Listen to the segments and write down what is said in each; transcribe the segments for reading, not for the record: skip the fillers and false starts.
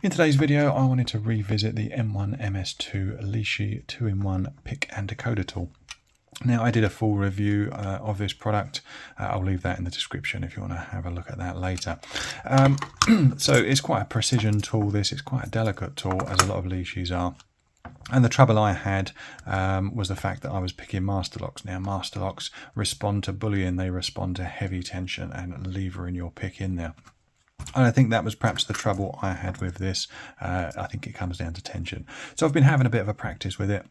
In today's video, I wanted to revisit the M1 MS2 Lishi 2-in-1 pick and decoder tool. Now, I did a full review of this product. I'll leave that in the description if you want to have a look at that later. So it's quite a precision tool, this. It's quite a delicate tool, as a lot of Lishis are. And the trouble I had was the fact that I was picking master locks. Now, master locks respond to bullying. They respond to heavy tension and levering your pick in there. And I think that was perhaps the trouble I had with this. I think it comes down to tension. So I've been having a bit of a practice with it.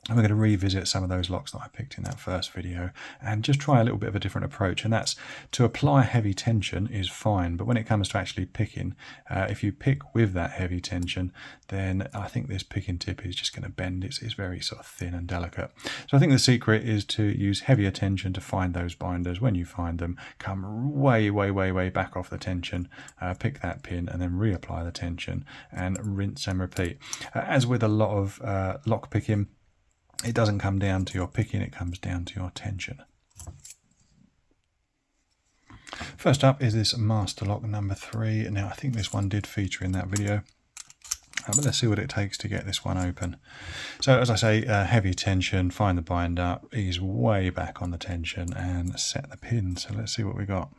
And we're going to revisit some of those locks that I picked in that first video and just try a little bit of a different approach. And that's to apply heavy tension is fine. But when it comes to actually picking, if you pick with that heavy tension, then I think this picking tip is just going to bend. It's very sort of thin and delicate. So I think the secret is to use heavier tension to find those binders. When you find them, come way back off the tension, pick that pin and then reapply the tension and rinse and repeat. As with a lot of lock picking, it doesn't come down to your picking, it comes down to your tension. First up is this master lock number 3. Now, I think this one did feature in that video, but let's see what it takes to get this one open. So, as I say, heavy tension, find the binder, ease way back on the tension and set the pin. So let's see what we got.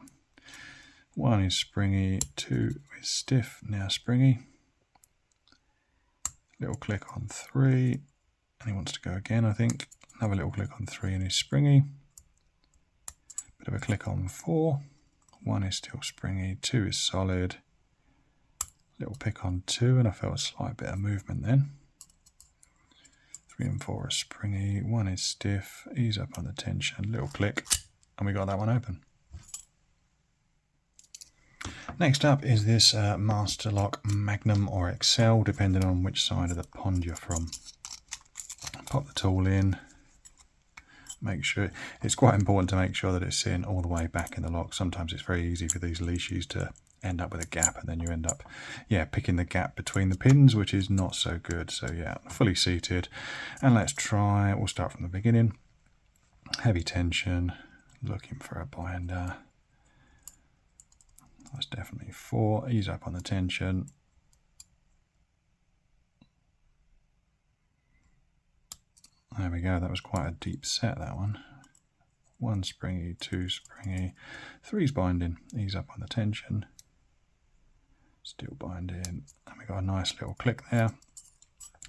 1 is springy, 2 is stiff, now springy. Little click on 3. And he wants to go again, I think. Another little click on 3 and he's springy. Bit of a click on 4. 1 is still springy, 2 is solid. Little pick on 2 and I felt a slight bit of movement then. 3 and 4 are springy, 1 is stiff, ease up on the tension, little click, and we got that one open. Next up is this Master Lock Magnum or XL, depending on which side of the pond you're from. Pop the tool in, make sure, it's quite important to make sure that it's sitting all the way back in the lock. Sometimes it's very easy for these Lishis to end up with a gap and then you end up, picking the gap between the pins, which is not so good. So fully seated. And let's try, we'll start from the beginning. Heavy tension, looking for a binder. That's definitely 4, ease up on the tension. There we go, that was quite a deep set, that one. 1 springy, 2 springy, 3's binding, ease up on the tension. Still binding, and we got a nice little click there.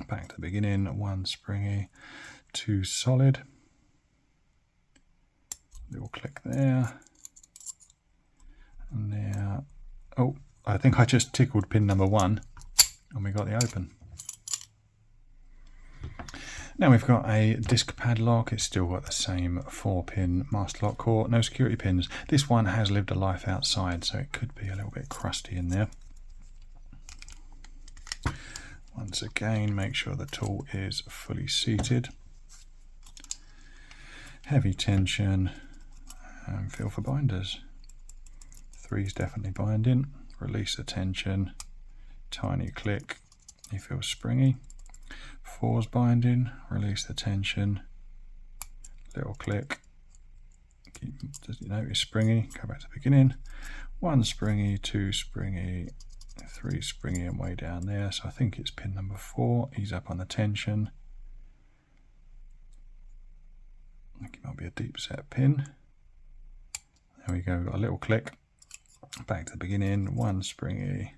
Back to the beginning, 1 springy, 2 solid. Little click there. And now, oh, I think I just tickled pin number 1 and we got the open. Now we've got a disc padlock. It's still got the same 4-pin master lock core, no security pins. This one has lived a life outside, so it could be a little bit crusty in there. Once again, make sure the tool is fully seated. Heavy tension, and feel for binders. 3's definitely binding. Release the tension, tiny click, you feel springy. 4's binding, release the tension, little click, does you notice springy, go back to the beginning, 1 springy, 2 springy, 3 springy and way down there, so I think it's pin number 4, ease up on the tension, I think it might be a deep set pin, there we go, we've got a little click, back to the beginning, 1 springy,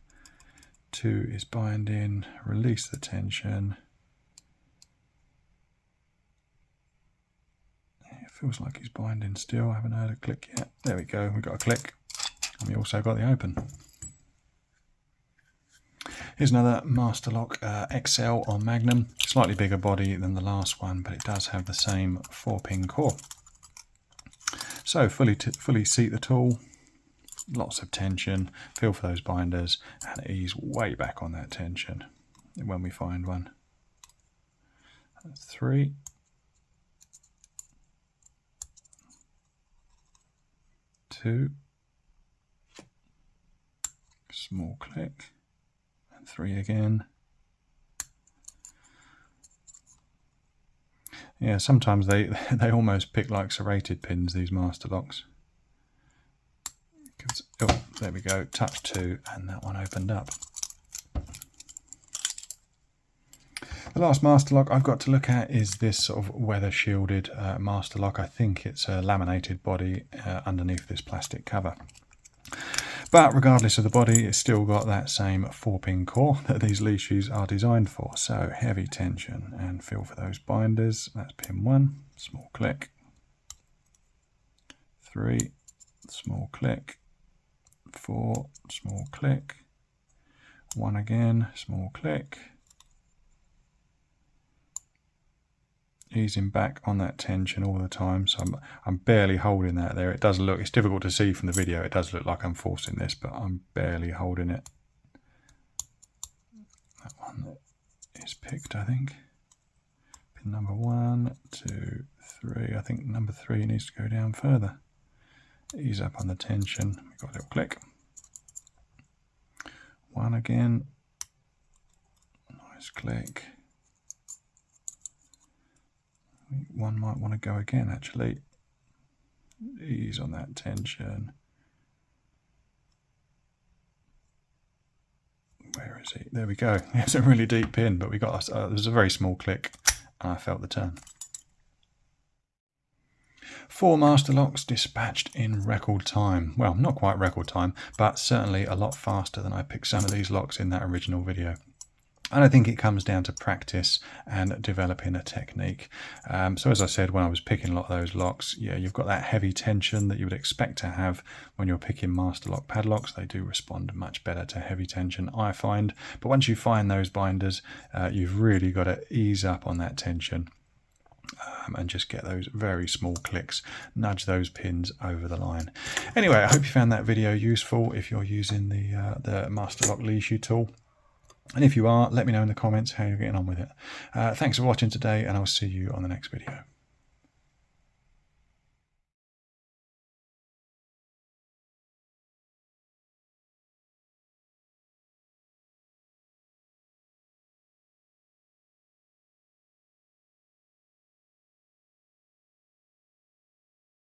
2 is binding, release the tension. Feels like he's binding still. I haven't heard a click yet. There we go. We've got a click. And we also got the open. Here's another Master Lock XL on Magnum. Slightly bigger body than the last one, but it does have the same 4-pin core. So fully seat the tool. Lots of tension. Feel for those binders and ease way back on that tension when we find one. 3. 2, small click, and 3 again. Yeah, sometimes they almost pick like serrated pins, these master locks. Oh, there we go, touch 2, and that one opened up. The last master lock I've got to look at is this sort of weather shielded master lock. I think it's a laminated body underneath this plastic cover. But regardless of the body, it's still got that same 4-pin core that these Lishis are designed for. So heavy tension and feel for those binders. That's pin 1, small click. 3, small click. 4, small click. 1 again, small click. Easing back on that tension all the time, so I'm barely holding that there. It does look, it's difficult to see from the video, it does look like I'm forcing this, but I'm barely holding it. That one is picked, I think. Pin number 1, 2, 3. I think number 3 needs to go down further. Ease up on the tension. We've got a little click. 1 again. Nice click. 1 might want to go again, actually. Ease on that tension. Where is he? There we go. It's a really deep pin, but we got there's a very small click, and I felt the turn. 4 master locks dispatched in record time. Well, not quite record time, but certainly a lot faster than I picked some of these locks in that original video. And I think it comes down to practice and developing a technique. So as I said, when I was picking a lot of those locks, yeah, you've got that heavy tension that you would expect to have when you're picking master lock padlocks. They do respond much better to heavy tension, I find. But once you find those binders, you've really got to ease up on that tension. And just get those very small clicks, nudge those pins over the line. Anyway, I hope you found that video useful if you're using the Master Lock Lishi tool. And if you are, let me know in the comments how you're getting on with it. Thanks for watching today, and I'll see you on the next video.